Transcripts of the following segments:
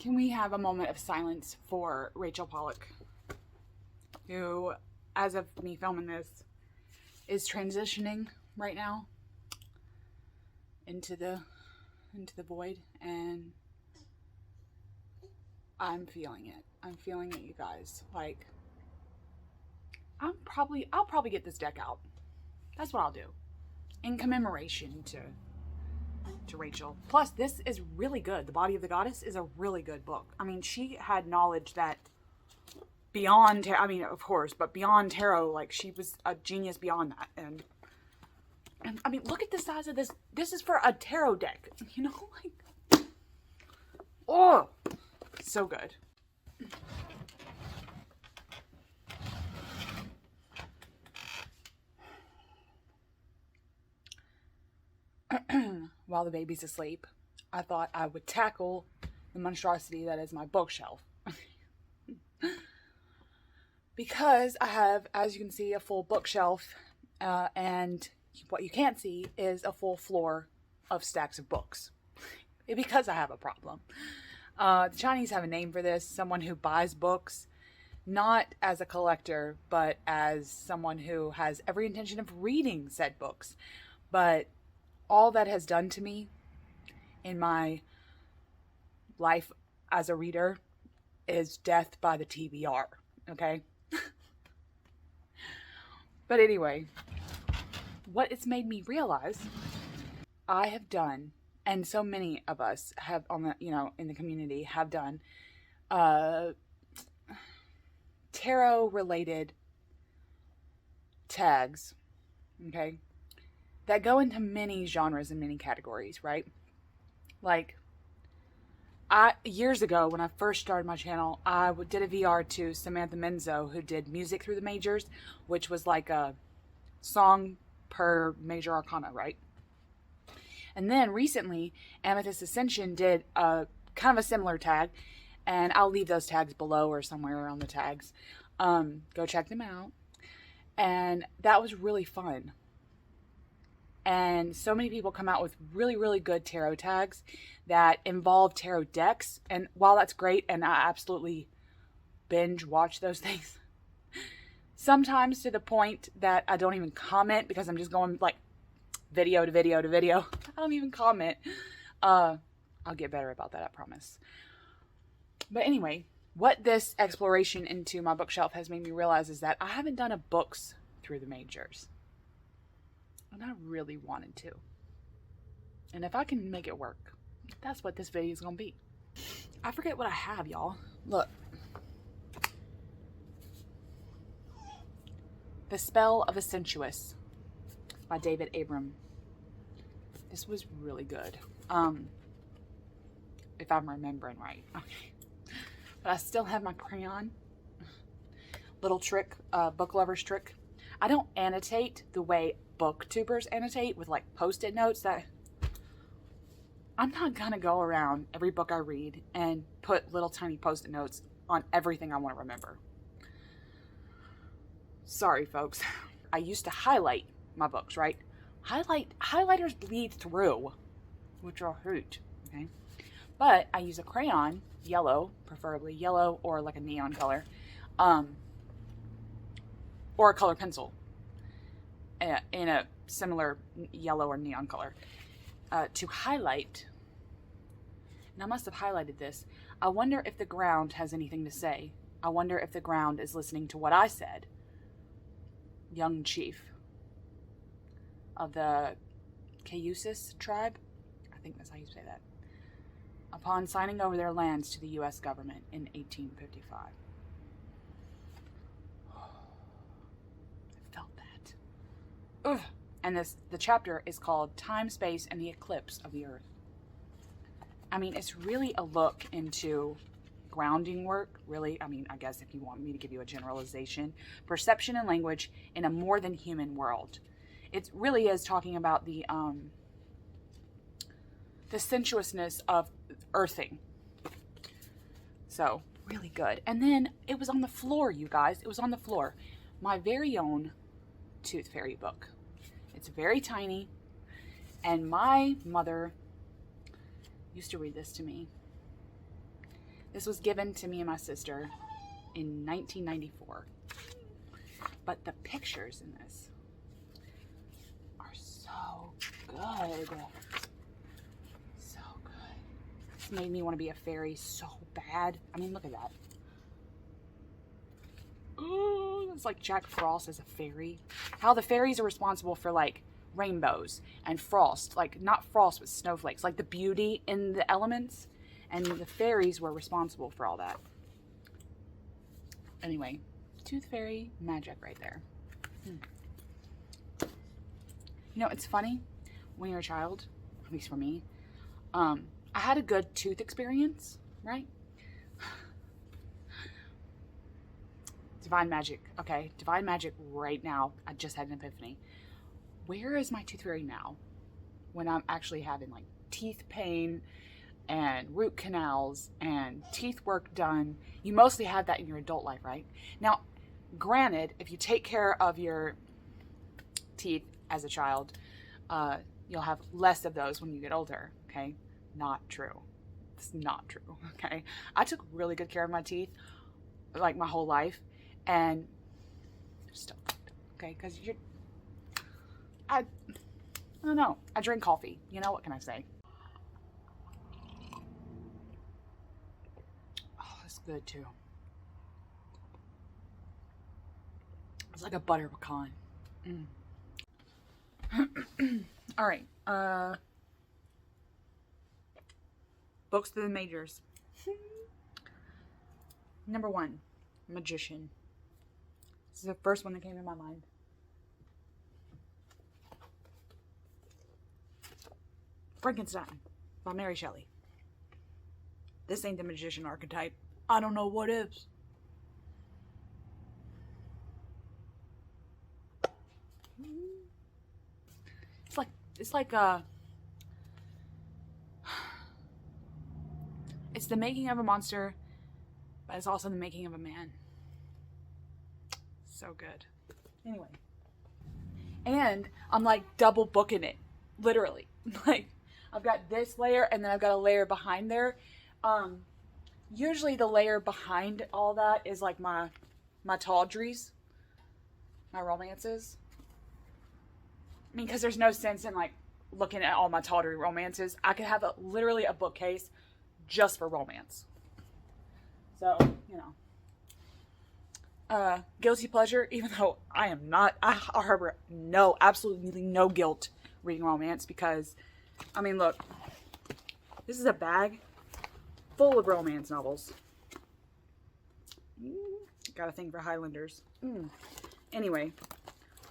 Can we have a moment of silence for Rachel Pollack, who, as of me filming this, is transitioning right now into the void, and I'm feeling it. I'm feeling it, you guys. Like, I'll probably get this deck out. That's what I'll do, in commemoration to Rachel. Plus, this is really good. The Body of the Goddess is a really good book. I mean, she had knowledge that beyond, I mean, of course, but beyond tarot, like, she was a genius beyond that. And I mean, look at the size of this. This is for a tarot deck, you know? Like, oh, so good. While the baby's asleep, I thought I would tackle the monstrosity that is my bookshelf. Because I have, as you can see, a full bookshelf, and what you can't see is a full floor of stacks of books. Because I have a problem. The Chinese have a name for this: someone who buys books, not as a collector, but as someone who has every intention of reading said books. But all that has done to me in my life as a reader is death by the TBR, okay? But anyway, what it's made me realize, I have done, and so many of us have on the, you know, in the community have done, tarot related tags, okay, that go into many genres and many categories, right? Like, years ago, when I first started my channel, I did a VR to Samantha Menzo, who did Music Through the Majors, which was like a song per Major Arcana, right? And then recently, Amethyst Ascension did a kind of a similar tag, and I'll leave those tags below or somewhere around the tags. Go check them out. And that was really fun. And so many people come out with really, really good tarot tags that involve tarot decks. And while that's great, and I absolutely binge watch those things, sometimes to the point that I don't even comment, because I'm just going like video to video to video. I don't even comment. I'll get better about that, I promise. But anyway, what this exploration into my bookshelf has made me realize is that I haven't done a books through the majors. And I really wanted to. And if I can make it work, that's what this video is going to be. I forget what I have, y'all. Look. The Spell of a Sensuous by David Abram. This was really good. If I'm remembering right. Okay. But I still have my crayon. Little trick, book lover's trick. I don't annotate the way booktubers annotate with like post-it notes. That I'm not gonna go around every book I read and put little tiny post-it notes on everything I want to remember. Sorry, folks. I used to highlight my books, right? Highlighters bleed through, which are a hoot, okay? But I use a crayon, yellow, preferably yellow or like a neon color, or a color pencil in a similar yellow or neon color, to highlight. And I must have highlighted this. I wonder if the ground has anything to say. I wonder if the ground is listening to what I said. Young chief of the Cayuses tribe, I think that's how you say that, upon signing over their lands to the U.S. government in 1855. I felt that. Ugh. And the chapter is called Time, Space, and the Eclipse of the Earth. I mean, it's really a look into grounding work, really. I mean, I guess if you want me to give you a generalization, perception and language in a more than human world. It really is talking about the sensuousness of earthing. So, really good. And then it was on the floor, you guys. It was on the floor. My very own Tooth Fairy book. It's very tiny. And my mother used to read this to me. This was given to me and my sister in 1994. But the pictures in this are so good. So good. This made me want to be a fairy so bad. I mean, look at that. Ooh, it's like Jack Frost as a fairy. How the fairies are responsible for like rainbows and frost. Like not frost, but snowflakes. Like the beauty in the elements. And the fairies were responsible for all that. Anyway, tooth fairy magic right there. You know, it's funny when you're a child, at least for me, I had a good tooth experience, right? Divine magic, okay? Divine magic right now. I just had an epiphany. Where is my tooth fairy now? When I'm actually having like teeth pain and root canals and teeth work done. You mostly have that in your adult life, right? Now, granted, if you take care of your teeth as a child, you'll have less of those when you get older, okay? Not true. It's not true, okay? I took really good care of my teeth like my whole life, and still, okay? Because I don't know. I drink coffee. You know, what can I say? Oh, that's good too. It's like a butter pecan. All right. Books to the majors. Number 1, Magician. This is the first one that came to my mind. Frankenstein by Mary Shelley. This ain't the magician archetype. I don't know what is. It's the making of a monster, but it's also the making of a man. So good. Anyway. And I'm like double booking it. Literally. Like, I've got this layer and then I've got a layer behind there. Usually the layer behind all that is like my tawdries, my romances. I mean, because there's no sense in like looking at all my tawdry romances. I could have literally a bookcase just for romance. So, you know. Guilty pleasure, even though I am not, I harbor absolutely no guilt reading romance because, I mean, look, this is a bag full of romance novels. Got a thing for Highlanders. Anyway,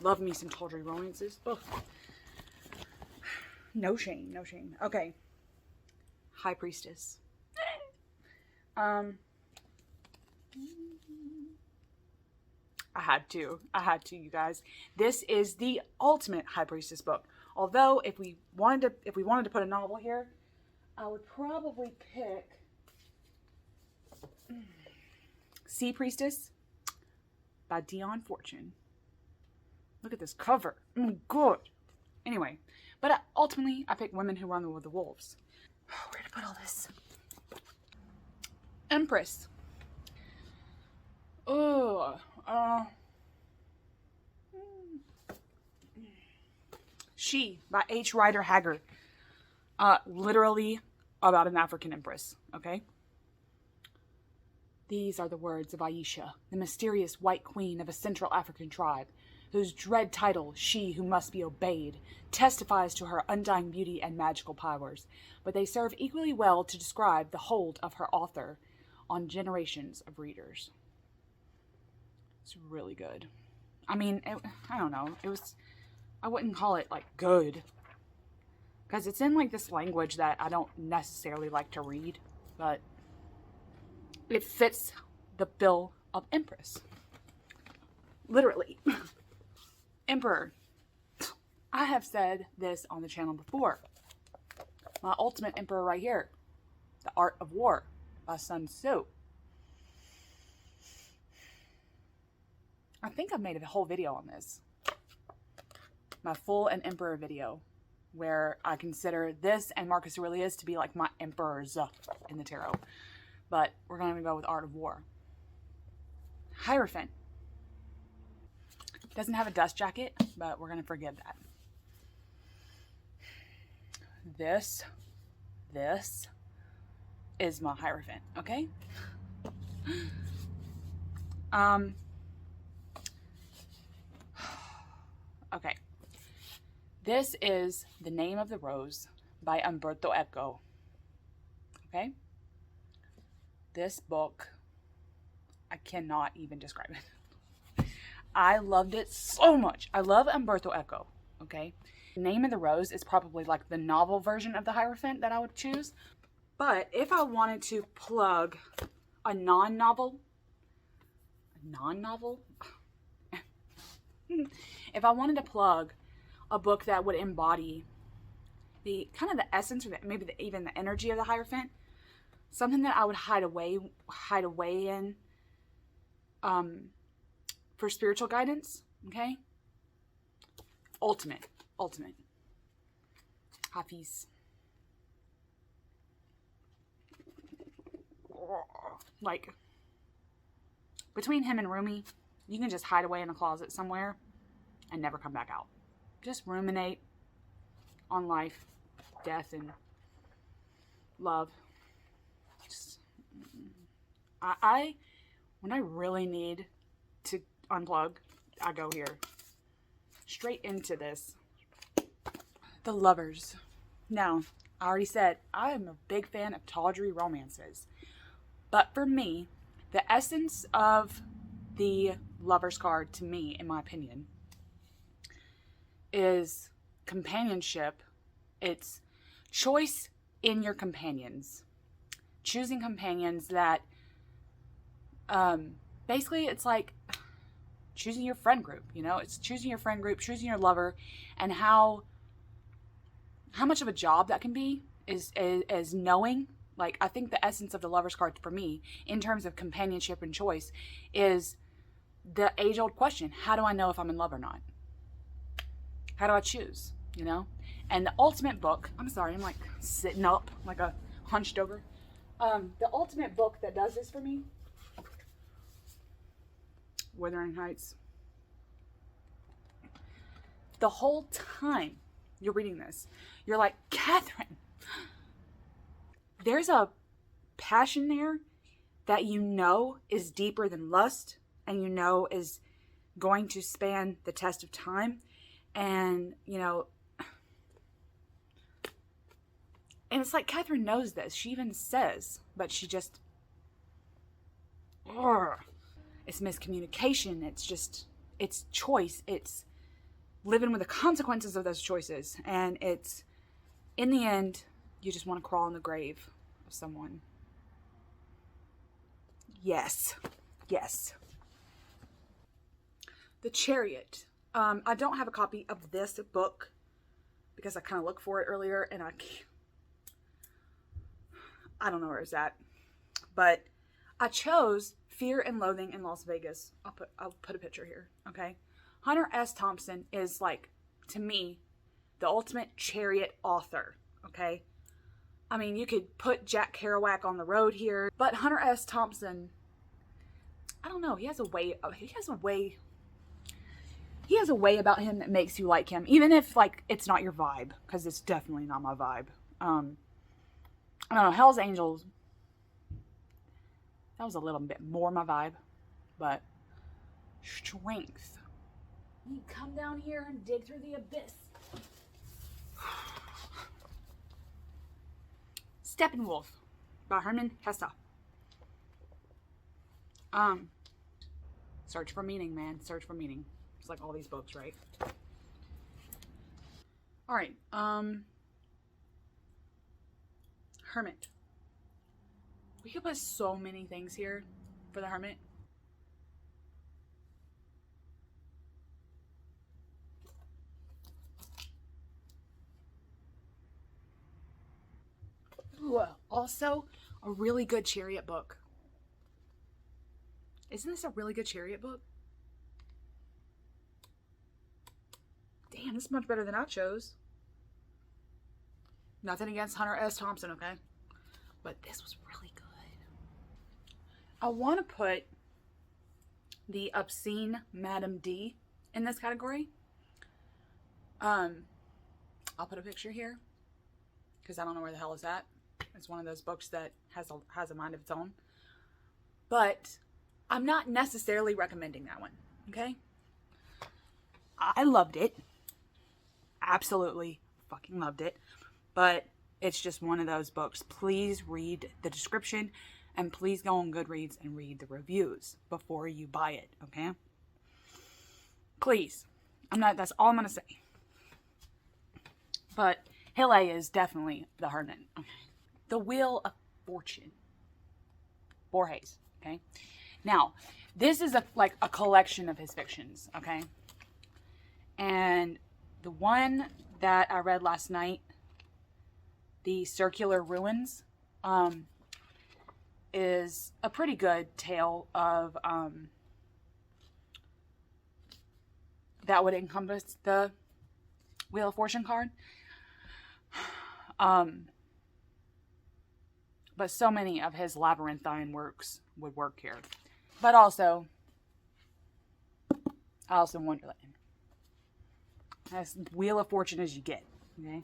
love me some tawdry romances. Ugh. No shame, no shame. Okay. High Priestess. I had to, you guys. This is the ultimate High Priestess book. Although, if we wanted to put a novel here, I would probably pick Sea Priestess by Dion Fortune. Look at this cover. Good. Anyway, but ultimately, I picked Women Who Run with the Wolves. Where to put all this? Empress. She by H. Rider Haggard. Literally about an African empress, okay? These are the words of Aisha, the mysterious white queen of a Central African tribe, whose dread title, She Who Must Be Obeyed, testifies to her undying beauty and magical powers, but they serve equally well to describe the hold of her author on generations of readers. It's really good. I mean, I don't know. I wouldn't call it, like, good. Because it's in, like, this language that I don't necessarily like to read. But it fits the bill of Empress. Literally. Emperor. I have said this on the channel before. My ultimate emperor right here. The Art of War by Sun Tzu. I think I've made a whole video on this. My full and emperor video, where I consider this and Marcus Aurelius to be like my emperors in the tarot. but we're going to go with Art of War. Hierophant. Doesn't have a dust jacket, but we're going to forgive that. This is my Hierophant, okay? Okay. This is The Name of the Rose by Umberto Eco. Okay? This book, I cannot even describe it. I loved it so much. I love Umberto Eco, okay? The Name of the Rose is probably like the novel version of the Hierophant that I would choose. But if I wanted to plug a non-novel, if I wanted to plug a book that would embody the kind of the essence or maybe even the energy of the Hierophant, something that I would hide away in for spiritual guidance, okay? Ultimate. Hafiz. Like, between him and Rumi, you can just hide away in a closet somewhere and never come back out. Just ruminate on life, death, and love. Just, when I really need to unplug, I go here. Straight into this. The Lovers. Now, I already said, I am a big fan of tawdry romances. But for me, the essence of the Lover's card, to me, in my opinion, is companionship. It's choice in your companions. Choosing companions that, basically it's like choosing your friend group, you know? It's choosing your friend group, choosing your lover, and how much of a job that can be is knowing. Like, I think the essence of the Lover's card for me, in terms of companionship and choice, is the age-old question: how do I know if I'm in love or not? How do I choose, you know? And the ultimate book, I'm sorry, I'm like sitting up, like a hunched over. The ultimate book that does this for me, Wuthering Heights. The whole time you're reading this, you're like, Catherine, there's a passion there that you know is deeper than lust, and you know is going to span the test of time. And, you know, and it's like Catherine knows this. She even says, but she just, it's miscommunication. It's choice. It's living with the consequences of those choices. And it's, in the end, you just want to crawl in the grave of someone. Yes. The Chariot. I don't have a copy of this book because I kind of looked for it earlier and I don't know where it's at. But I chose Fear and Loathing in Las Vegas. I'll put a picture here, okay? Hunter S. Thompson is, like, to me, the ultimate chariot author, okay? I mean, you could put Jack Kerouac on the road here, but Hunter S. Thompson, I don't know, he has a way about him that makes you like him, even if, like, it's not your vibe, because it's definitely not my vibe. I don't know, Hell's Angels, that was a little bit more my vibe, but Strength. You come down here and dig through the abyss. Steppenwolf by Herman Hesse. Search for meaning, man. Search for meaning. It's like all these books, right? Alright, Hermit. We could put so many things here for the Hermit. Ooh, also, a really good Chariot book. Isn't this a really good Chariot book? Damn, this is much better than I chose. Nothing against Hunter S. Thompson, okay? But this was really good. I want to put the obscene Madam D in this category. I'll put a picture here because I don't know where the hell it's at. It's one of those books that has a mind of its own. But I'm not necessarily recommending that one, okay? I loved it. Absolutely fucking loved it. But it's just one of those books. Please read the description and please go on Goodreads and read the reviews before you buy it, okay? Please. That's all I'm going to say. But Hill A is definitely the Hernan. Okay. The Wheel of Fortune. Borges, okay? Now, this is like a collection of his fictions, okay? And the one that I read last night, The Circular Ruins, is a pretty good tale of that would encompass the Wheel of Fortune card. But so many of his labyrinthine works would work here. But also Alice in Wonderland. As Wheel of Fortune as you get. Okay.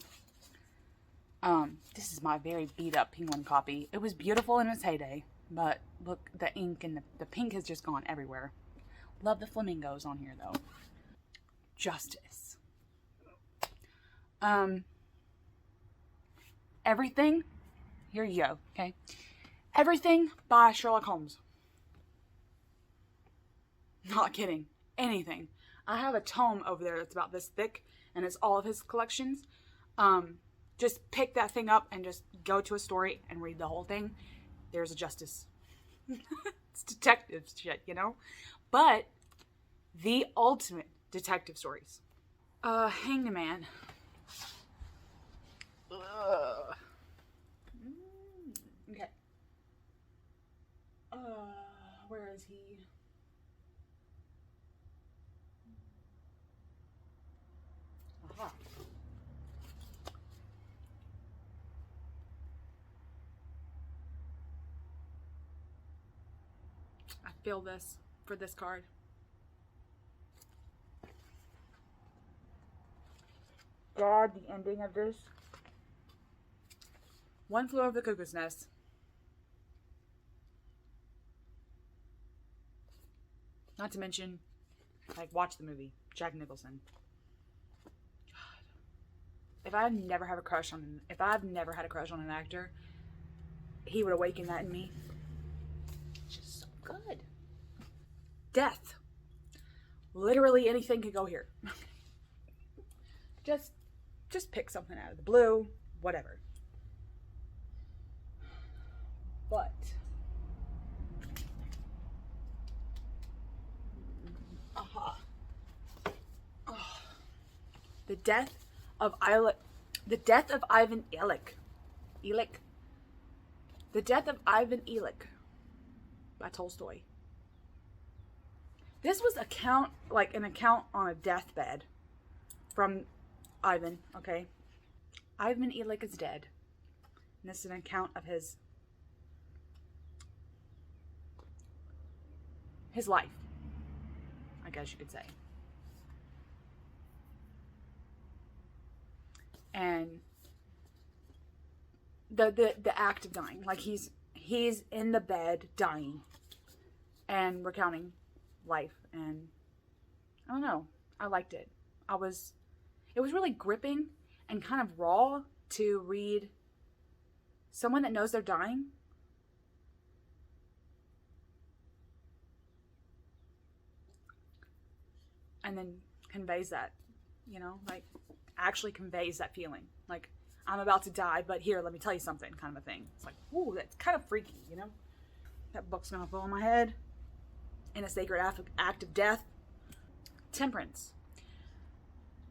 This is my very beat up Penguin copy. It was beautiful in its heyday, but look, the ink and the pink has just gone everywhere. Love the flamingos on here though. Justice. Everything. Here you go. Okay. Everything by Sherlock Holmes. Not kidding. Anything. I have a tome over there that's about this thick, and it's all of his collections. Just pick that thing up and just go to a story and read the whole thing. There's a justice. It's detective shit, you know? But the ultimate detective stories. Hanged Man. Ugh. Okay. Where is he? Aha. I feel this for this card. God, the ending of this. One Flew Over the Cuckoo's Nest. Not to mention, like, watch the movie. Jack Nicholson. God. If I've never had a crush on an actor, he would awaken that in me. It's just so good. Death. Literally anything could go here. Just pick something out of the blue, whatever. But The death of Ivan Illich. The Death of Ivan Illich by Tolstoy. This was an account on a deathbed from Ivan, okay? Ivan Illich is dead. And this is an account of his life, I guess you could say. And the act of dying, like he's in the bed dying and recounting life, and I don't know, I liked it. It was really gripping and kind of raw to read someone that knows they're dying and then conveys that, you know, like actually conveys that feeling. Like, I'm about to die, but here, let me tell you something, kind of a thing. It's like, ooh, that's kind of freaky, you know? That book's gonna fall on my head. In a sacred act of death. Temperance.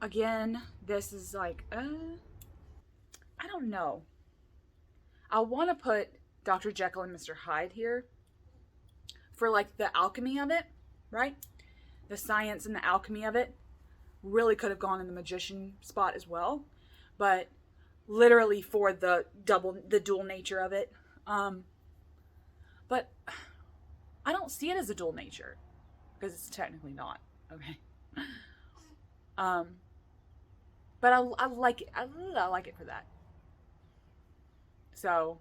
Again, this is like, I don't know. I want to put Dr. Jekyll and Mr. Hyde here for like the alchemy of it, right? The science and the alchemy of it. Really could have gone in the magician spot as well, but literally for the dual nature of it. But I don't see it as a dual nature, because it's technically not. Okay. But I like it. I like it for that. So,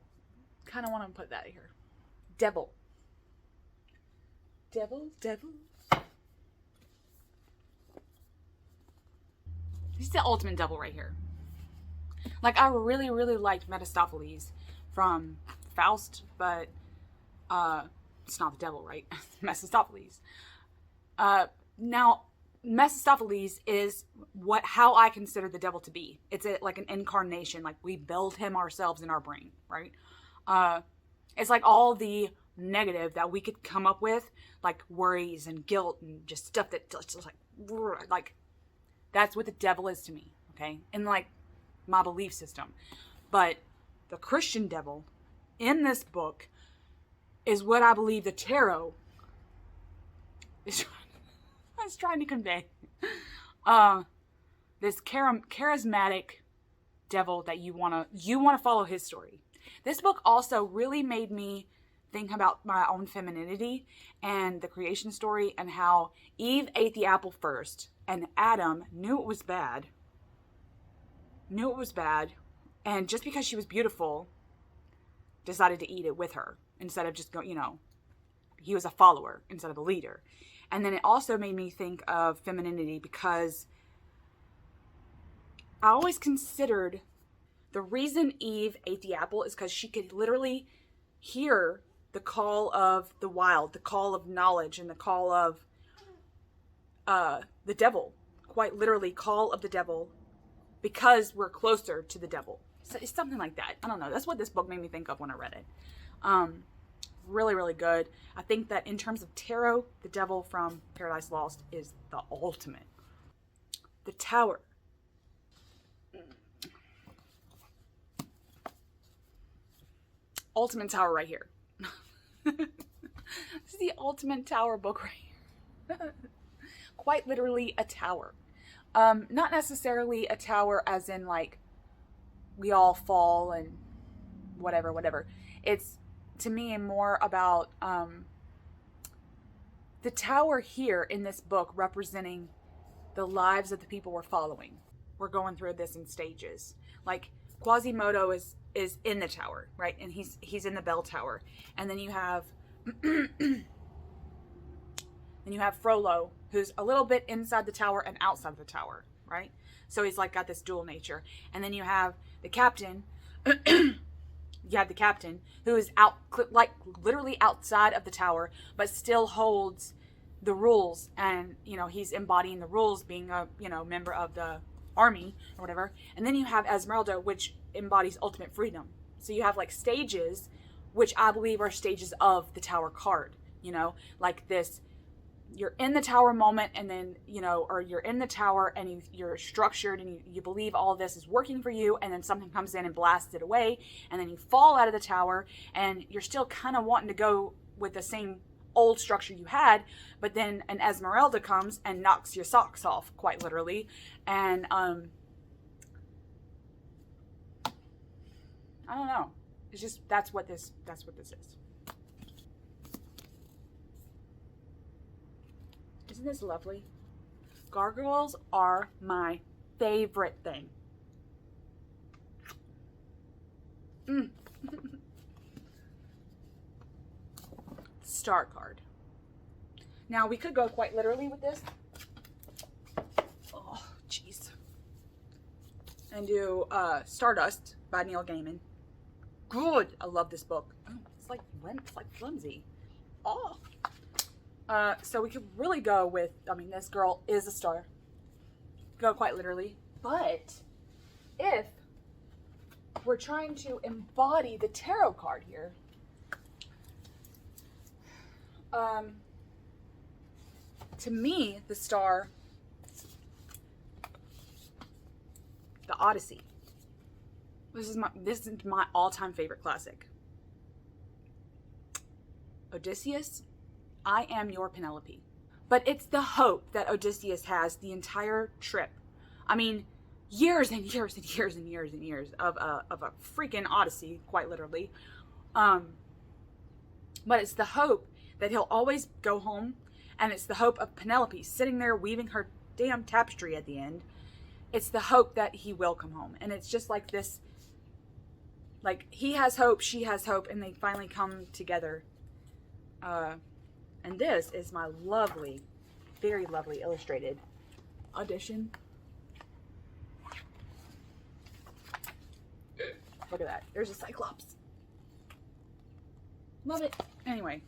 kind of want to put that here. Devil. Devil, devil. He's the ultimate devil right here. Like, I really, really liked Mephistopheles from Faust, but it's not the devil, right? Mephistopheles. Now, Mephistopheles is how I consider the devil to be. It's like an incarnation. Like, we build him ourselves in our brain, right? It's like all the negative that we could come up with, like worries and guilt and just stuff that just like that's what the devil is to me, okay? In like my belief system. But the Christian devil in this book is what I believe the tarot is trying to convey. This charismatic devil that you want to follow his story. This book also really made me think about my own femininity and the creation story, and how Eve ate the apple first and Adam knew it was bad. And just because she was beautiful, decided to eat it with her instead of just he was a follower instead of a leader. And then it also made me think of femininity, because I always considered the reason Eve ate the apple is because she could literally hear the call of the wild, the call of knowledge, and the call of the devil. Quite literally, call of the devil, because we're closer to the devil. So it's something like that. I don't know. That's what this book made me think of when I read it. Really, really good. I think that in terms of tarot, the devil from Paradise Lost is the ultimate. The Tower. Ultimate Tower right here. This is the ultimate tower book right here. Quite literally a tower. Not necessarily a tower as in like we all fall and whatever. It's, to me, more about the tower here in this book representing the lives of the people we're following. We're going through this in stages. Like Quasimodo is in the tower, right? And he's in the bell tower. And then you have Frollo, who's a little bit inside the tower and outside the tower, right? So he's like got this dual nature. And then you have the captain. You have the captain who is out, like literally outside of the tower, but still holds the rules, and he's embodying the rules, being a member of the army or whatever. And then you have Esmeralda, which embodies ultimate freedom. So you have like stages, which I believe are stages of the tower card. Like this, you're in the tower moment, and then or you're in the tower and you're structured and you believe all of this is working for you, and then something comes in and blasts it away, and then you fall out of the tower and you're still kind of wanting to go with the same old structure you had, but then an Esmeralda comes and knocks your socks off, quite literally. And I don't know, it's just that's what this is. Isn't this lovely? Gargoyles are my favorite thing. Star card. Now we could go quite literally with this. Oh, jeez. And do Stardust by Neil Gaiman. Good. I love this book. Oh, it's like flimsy. Oh. So we could really go with, this girl is a star. Go quite literally. But if we're trying to embody the tarot card here, to me, the star, the Odyssey. This is my all-time favorite classic. Odysseus, I am your Penelope. But it's the hope that Odysseus has the entire trip. Years and years and years and years and years of a freaking Odyssey, quite literally. But it's the hope that he'll always go home, and it's the hope of Penelope sitting there weaving her damn tapestry at the end. It's the hope that he will come home. And it's just like this, like, he has hope, she has hope, and they finally come together. And this is my lovely, very lovely illustrated edition. Look at that. There's a Cyclops. Love it. Anyway,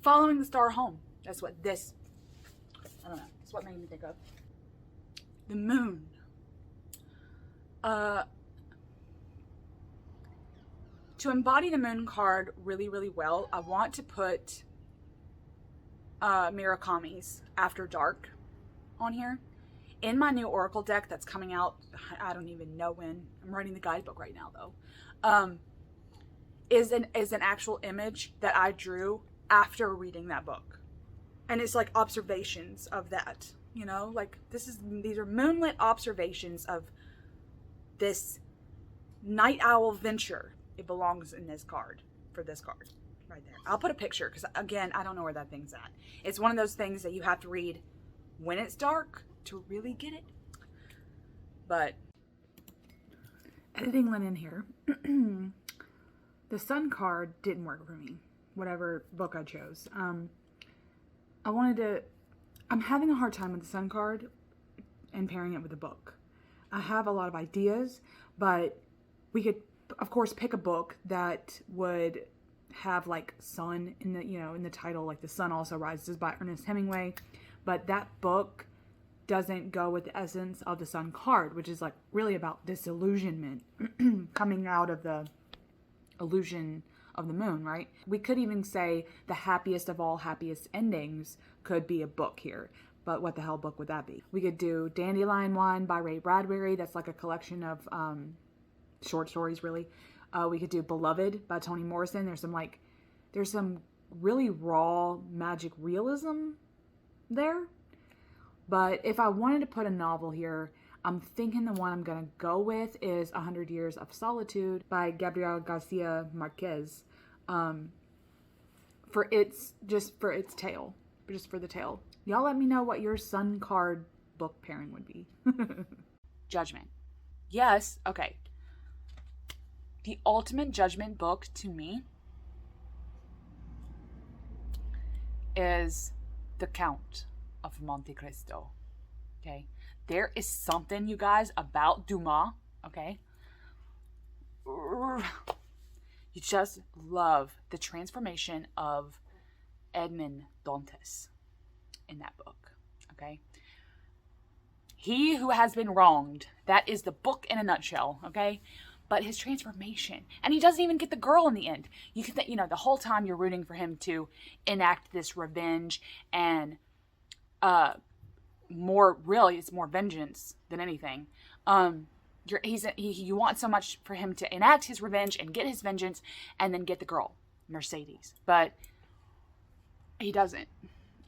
following the star home. That's what this, I don't know, that's what made me think of. The moon. To embody the moon card really, really well, I want to put Murakami's After Dark on here. In my new Oracle deck that's coming out, I don't even know when. I'm writing the guidebook right now though. Is an actual image that I drew after reading that book. And it's like observations of that, you know, like these are moonlit observations of this night owl venture. It belongs in this card, for this card right there. I'll put a picture because again, I don't know where that thing's at. It's one of those things that you have to read when it's dark to really get it. But editing Lynn in here. The sun card didn't work for me, whatever book I chose. I'm having a hard time with the sun card and pairing it with the book. I have a lot of ideas, but we could, of course, pick a book that would have like sun in the, you know, in the title, like The Sun Also Rises by Ernest Hemingway. But that book doesn't go with the essence of the sun card, which is like really about disillusionment coming out of the illusion of the moon, right? We could even say the happiest of all happiest endings could be a book here, but what the hell book would that be? We could do Dandelion Wine by Ray Bradbury. That's like a collection of short stories, really. We could do Beloved by Toni Morrison. There's some really raw magic realism there. But if I wanted to put a novel here, I'm thinking the one I'm going to go with is 100 Years of Solitude by Gabriel Garcia Marquez. For its tale. Just for the tale. Y'all let me know what your sun card book pairing would be. Judgment. Yes, okay. The ultimate judgment book to me is The Count of Monte Cristo. Okay? There is something, you guys, about Dumas, okay? You just love the transformation of Edmond Dantes in that book, okay? He who has been wronged. That is the book in a nutshell, okay? But his transformation, and he doesn't even get the girl in the end. You can, the whole time you're rooting for him to enact this revenge and, it's more vengeance than anything. You want so much for him to enact his revenge and get his vengeance and then get the girl, Mercedes. But he doesn't.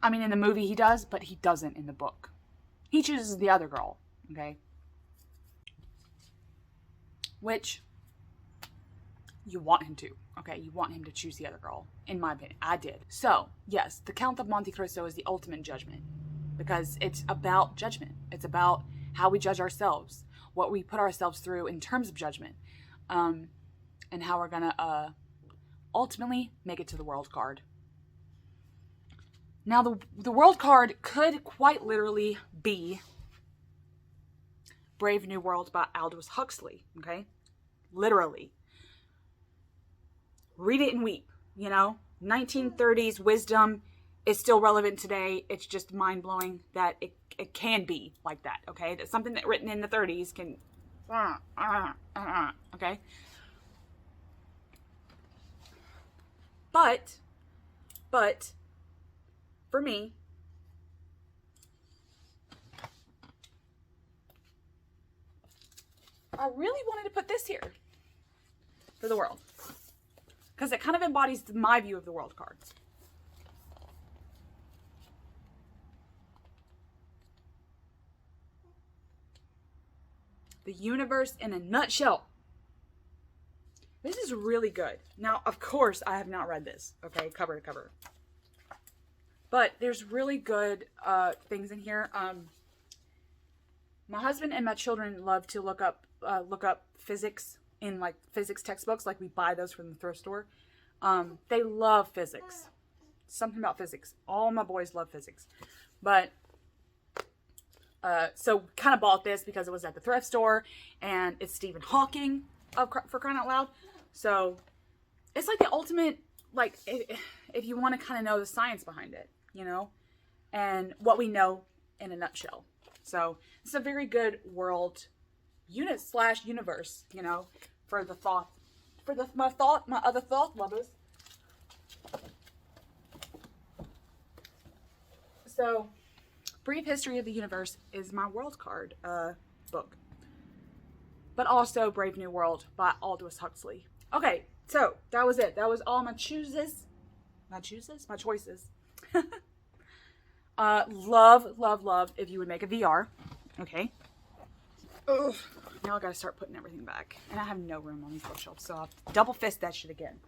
I mean, in the movie he does, but he doesn't in the book. He chooses the other girl, okay? Which you want him to, okay? You want him to choose the other girl, in my opinion. I did. So, yes, The Count of Monte Cristo is the ultimate judgment because it's about judgment. It's about how we judge ourselves, what we put ourselves through in terms of judgment, and how we're going to ultimately make it to the world card. Now, the world card could quite literally be Brave New World by Aldous Huxley, okay? Literally. Read it and weep, 1930s wisdom is still relevant today. It's just mind-blowing that it can be like that, okay? That's something that written in the 30s can, okay? But, for me, I really wanted to put this here for the world because it kind of embodies my view of the world cards. The universe in a nutshell. This is really good. Now, of course, I have not read this, okay, cover to cover. But there's really good things in here. My husband and my children love to look up physics in like physics textbooks. Like we buy those from the thrift store. They love physics. Something about physics. All my boys love physics. But so kind of bought this because it was at the thrift store and it's Stephen Hawking for crying out loud. So it's like the ultimate, like if you want to kind of know the science behind it, you know, and what we know in a nutshell. So it's a very good world unit / universe, you know, for the thought, my other thought lovers. So, Brief History of the Universe is my world card book. But also Brave New World by Aldous Huxley. Okay, so that was it. That was all my choices. My choices. Love if you would make a VR. Okay. Ugh. Now I gotta start putting everything back. And I have no room on these bookshelves, so I'll double fist that shit again.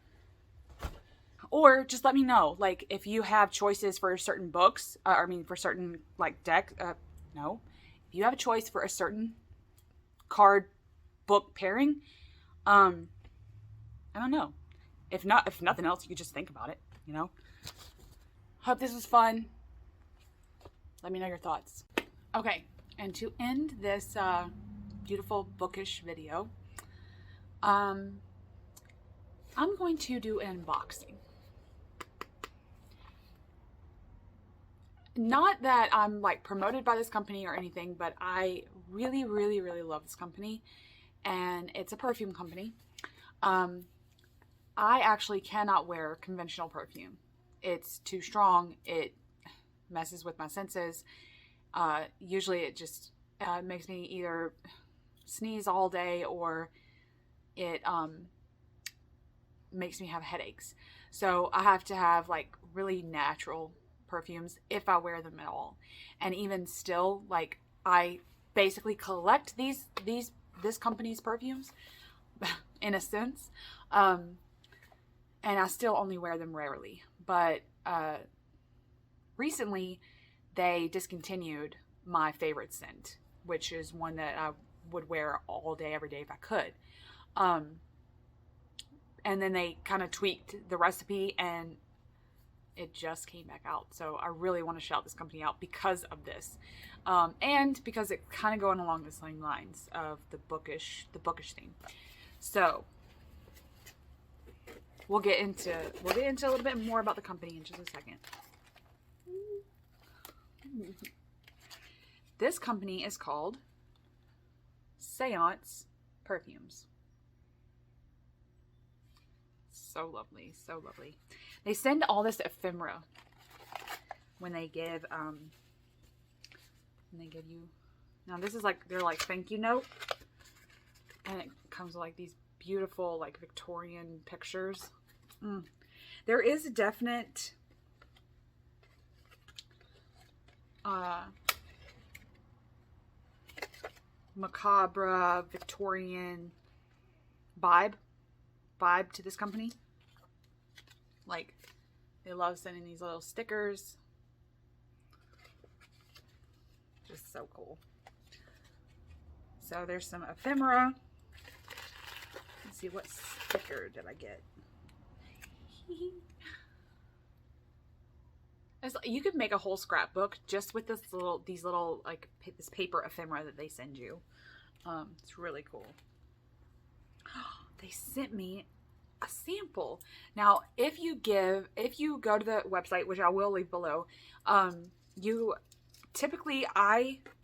Or just let me know, like, if you have choices for certain books, for certain, like, deck, no. If you have a choice for a certain card book pairing, I don't know. If nothing else, you could just think about it, you know? Hope this was fun. Let me know your thoughts. Okay, and to end this, beautiful bookish video, I'm going to do an unboxing. Not that I'm like promoted by this company or anything, but I really love this company, and it's a perfume company. I actually cannot wear conventional perfume. It's too strong. It messes with my senses. Usually it just makes me either sneeze all day or it makes me have headaches. So I have to have like really natural perfumes if I wear them at all. And even still, like, I basically collect this company's perfumes in a sense. And I still only wear them rarely. But recently they discontinued my favorite scent, which is one that I would wear all day, every day if I could. And then they kind of tweaked the recipe and it just came back out. So I really want to shout this company out because of this. And because it's kind of going along the same lines of the bookish theme. So we'll get into a little bit more about the company in just a second. This company is called Seance Perfumes. So lovely, so lovely. They send all this ephemera when they give you. Now this is like their like thank you note, and it comes with like these beautiful like Victorian pictures. There is a definite macabre Victorian vibe to this company. Like, they love sending these little stickers. Just so cool. So there's some ephemera. Let's see, what sticker did I get? You could make a whole scrapbook just with these little like this paper ephemera that they send you. It's really cool. They sent me a sample. Now, if you go to the website, which I will leave below, I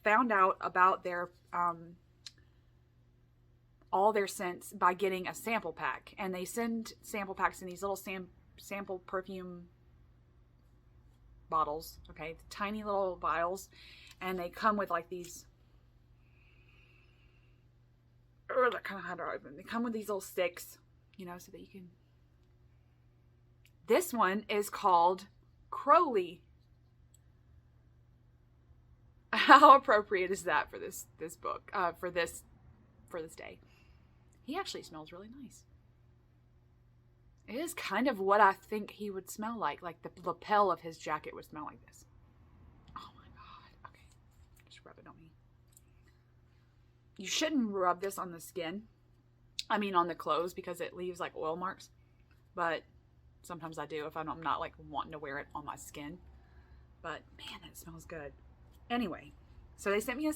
found out about their all their scents by getting a sample pack, and they send sample packs in these little sample perfume bottles, okay, tiny little vials, and they come with like these. They're kind of hard to open. They come with these little sticks, you know, so that you can. This one is called Crowley. How appropriate is that for this book? For this day. He actually smells really nice. It is kind of what I think he would smell like. Like the lapel of his jacket would smell like this. Oh my God. Okay. Just rub it on me. You shouldn't rub this on the skin. I mean on the clothes, because it leaves like oil marks. But sometimes I do if I'm not like wanting to wear it on my skin. But man, it smells good. Anyway, so they sent me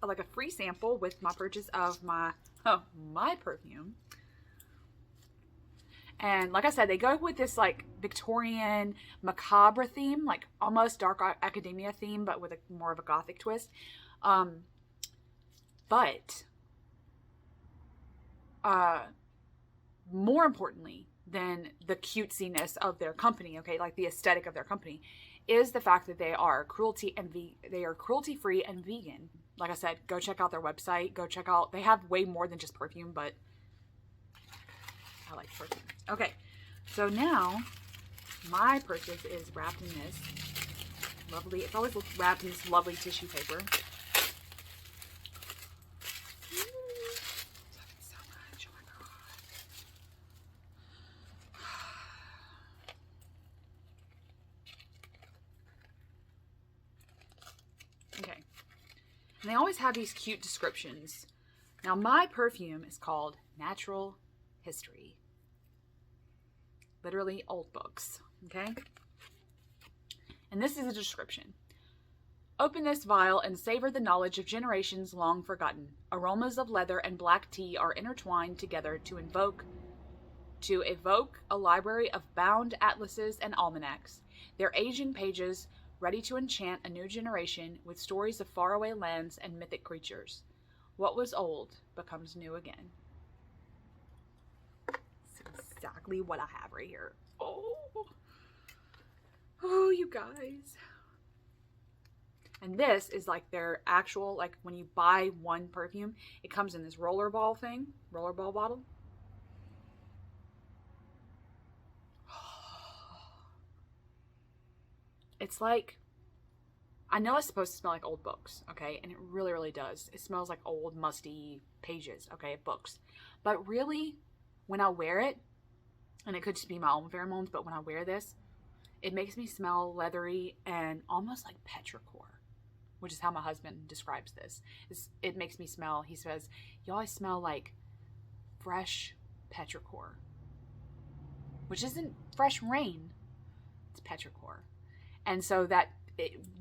like a free sample with my purchase of my perfume. And like I said, they go with this like Victorian macabre theme, like almost dark academia theme, but with more of a gothic twist. But more importantly than the cutesiness of their company, okay, like the aesthetic of their company, is the fact that they are cruelty free and vegan. Like I said, go check out their website. Go check out. They have way more than just perfume, but I like perfume. Okay, so now my purchase is wrapped in this lovely. It's always wrapped in this lovely tissue paper. So much. Oh my God. Okay. And they always have these cute descriptions. Now, my perfume is called Natural History. Literally old books. Okay? And this is a description. Open this vial and savor the knowledge of generations long forgotten. Aromas of leather and black tea are intertwined together to evoke a library of bound atlases and almanacs, their aging pages ready to enchant a new generation with stories of faraway lands and mythic creatures. What was old becomes new again. That's exactly what I have right here. Oh, you guys. And this is like their actual, like when you buy one perfume, it comes in this rollerball bottle. It's like, I know it's supposed to smell like old books, okay? And it really, really does. It smells like old, musty pages, okay, of books. But really, when I wear it, and it could just be my own pheromones, but when I wear this, it makes me smell leathery and almost like petrichor, which is how my husband describes this. It makes me smell, he says, you always smell like fresh petrichor, which isn't fresh rain, it's petrichor. And so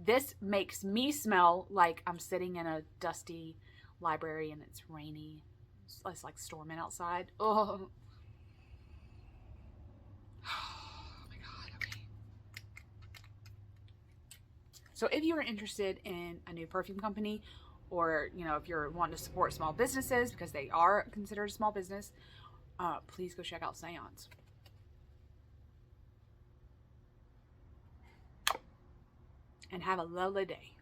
this makes me smell like I'm sitting in a dusty library and it's rainy. It's like storming outside. Oh my God, okay. So if you're interested in a new perfume company, or, you know, if you're wanting to support small businesses because they are considered a small business, please go check out Seance. And have a lovely day.